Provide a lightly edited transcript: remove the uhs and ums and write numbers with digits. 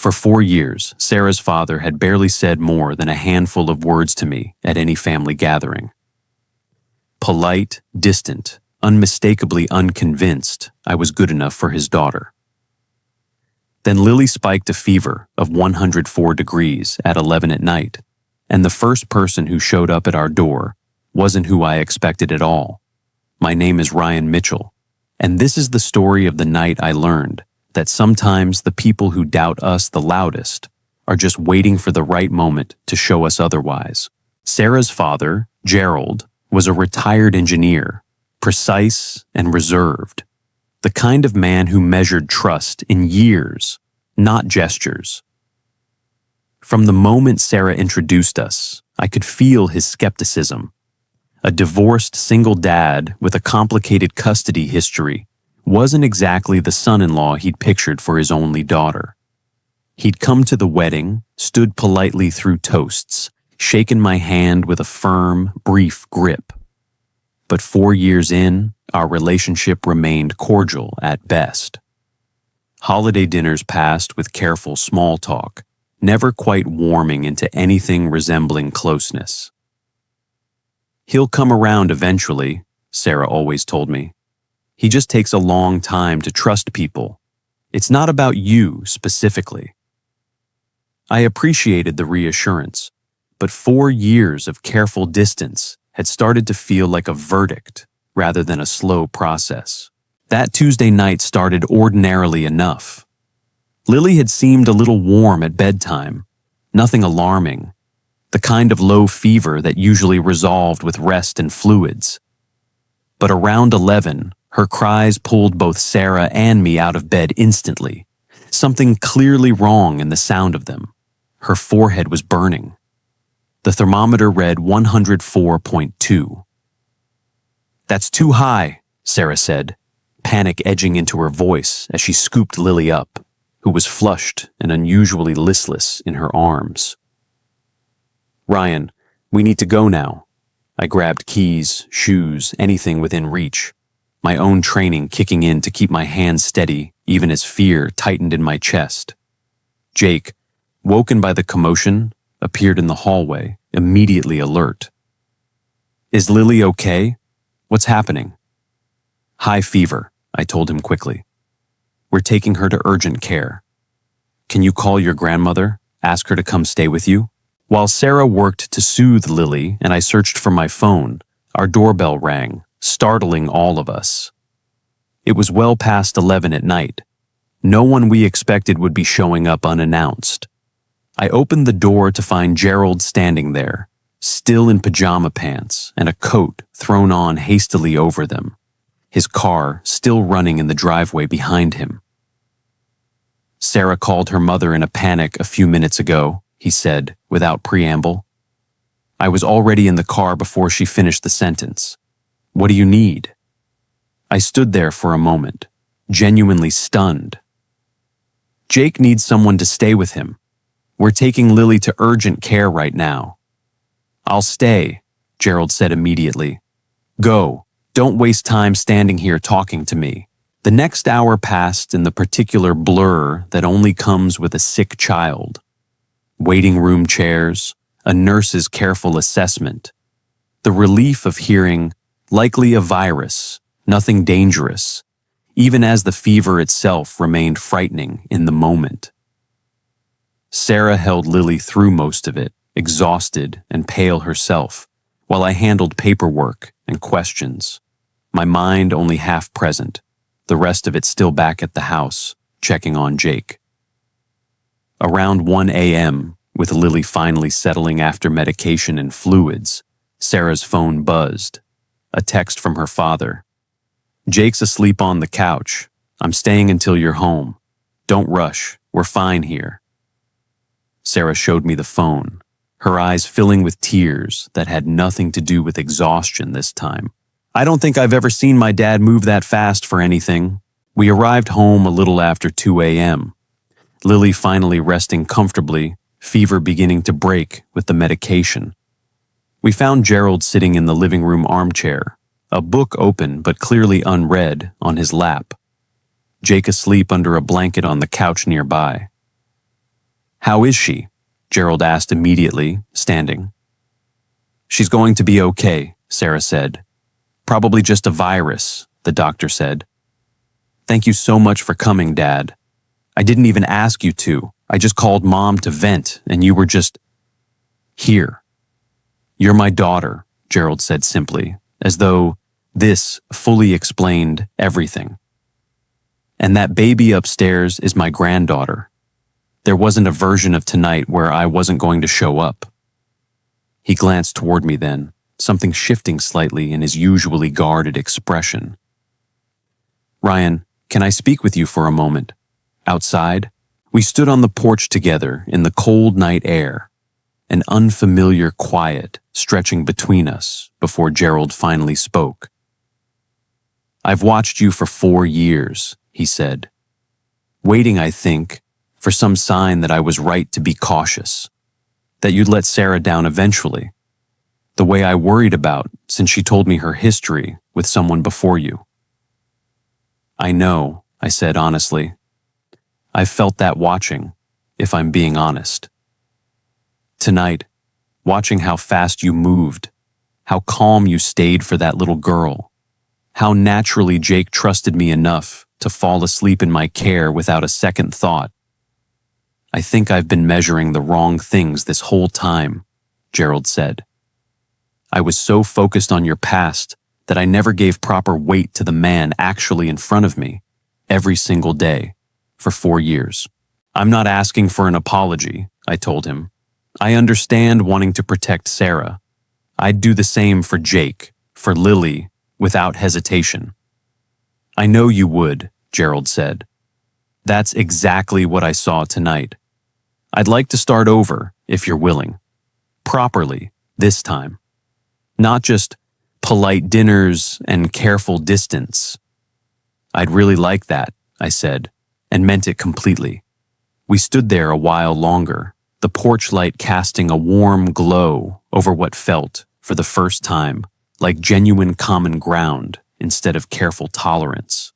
For 4 years, Sarah's father had barely said more than a handful of words to me at any family gathering. Polite, distant, unmistakably unconvinced I was good enough for his daughter. Then Lily spiked a fever of 104 degrees at 11 at night, and the first person who showed up at our door wasn't who I expected at all. My name is Ryan Mitchell, and this is the story of the night I learned that sometimes the people who doubt us the loudest are just waiting for the right moment to show us otherwise. Sarah's father, Gerald, was a retired engineer, precise and reserved, the kind of man who measured trust in years, not gestures. From the moment Sarah introduced us, I could feel his skepticism. A divorced single dad with a complicated custody history wasn't exactly the son-in-law he'd pictured for his only daughter. He'd come to the wedding, stood politely through toasts, shaken my hand with a firm, brief grip. But 4 years in, our relationship remained cordial at best. Holiday dinners passed with careful small talk, never quite warming into anything resembling closeness. "He'll come around eventually," Sarah always told me. "He just takes a long time to trust people. It's not about you specifically." I appreciated the reassurance, but 4 years of careful distance had started to feel like a verdict rather than a slow process. That Tuesday night started ordinarily enough. Lily had seemed a little warm at bedtime, nothing alarming, the kind of low fever that usually resolved with rest and fluids. But around 11, her cries pulled both Sarah and me out of bed instantly, something clearly wrong in the sound of them. Her forehead was burning. The thermometer read 104.2. "That's too high," Sarah said, panic edging into her voice as she scooped Lily up, who was flushed and unusually listless in her arms. "Ryan, we need to go now." I grabbed keys, shoes, anything within reach, my own training kicking in to keep my hands steady even as fear tightened in my chest. Jake, woken by the commotion, appeared in the hallway, immediately alert. "Is Lily okay? What's happening?" "High fever," I told him quickly. "We're taking her to urgent care. Can you call your grandmother, ask her to come stay with you?" While Sarah worked to soothe Lily and I searched for my phone, our doorbell rang, startling all of us. It was well past 11 at night. No one we expected would be showing up unannounced. I opened the door to find Gerald standing there, still in pajama pants and a coat thrown on hastily over them, his car still running in the driveway behind him. "Sarah called her mother in a panic a few minutes ago," he said, without preamble. I was already in the car before she finished the sentence. "What do you need?" I stood there for a moment, genuinely stunned. "Jake needs someone to stay with him. We're taking Lily to urgent care right now." "I'll stay," Gerald said immediately. "Go. Don't waste time standing here talking to me." The next hour passed in the particular blur that only comes with a sick child. Waiting room chairs, a nurse's careful assessment, the relief of hearing, "likely a virus, nothing dangerous," even as the fever itself remained frightening in the moment. Sarah held Lily through most of it, exhausted and pale herself, while I handled paperwork and questions, my mind only half present, the rest of it still back at the house, checking on Jake. Around 1 a.m., with Lily finally settling after medication and fluids, Sarah's phone buzzed. A text from her father. "Jake's asleep on the couch. I'm staying until you're home. Don't rush. We're fine here." Sarah showed me the phone, her eyes filling with tears that had nothing to do with exhaustion this time. "I don't think I've ever seen my dad move that fast for anything." We arrived home a little after 2 a.m., Lily finally resting comfortably, fever beginning to break with the medication. We found Gerald sitting in the living room armchair, a book open but clearly unread on his lap. Jake asleep under a blanket on the couch nearby. "How is she?" Gerald asked immediately, standing. "She's going to be okay," Sarah said. "Probably just a virus," the doctor said. "Thank you so much for coming, Dad. I didn't even ask you to. I just called Mom to vent, and you were just here." "You're my daughter," Gerald said simply, as though this fully explained everything. "And that baby upstairs is my granddaughter. There wasn't a version of tonight where I wasn't going to show up." He glanced toward me then, something shifting slightly in his usually guarded expression. "Ryan, can I speak with you for a moment?" Outside, we stood on the porch together in the cold night air, an unfamiliar quiet stretching between us before Gerald finally spoke. "I've watched you for 4 years," he said, "waiting, I think, for some sign that I was right to be cautious, that you'd let Sarah down eventually, the way I worried about since she told me her history with someone before you." "I know," I said honestly. "I've felt that watching, if I'm being honest. Tonight, watching how fast you moved, how calm you stayed for that little girl, how naturally Jake trusted me enough to fall asleep in my care without a second thought. I think I've been measuring the wrong things this whole time," Gerald said. "I was so focused on your past that I never gave proper weight to the man actually in front of me, every single day, for 4 years. I'm not asking for an apology," I told him. "I understand wanting to protect Sarah. I'd do the same for Jake, for Lily, without hesitation." "I know you would," Gerald said. "That's exactly what I saw tonight. I'd like to start over, if you're willing. Properly, this time. Not just polite dinners and careful distance." "I'd really like that," I said, and meant it completely. We stood there a while longer, the porch light casting a warm glow over what felt, for the first time, like genuine common ground instead of careful tolerance.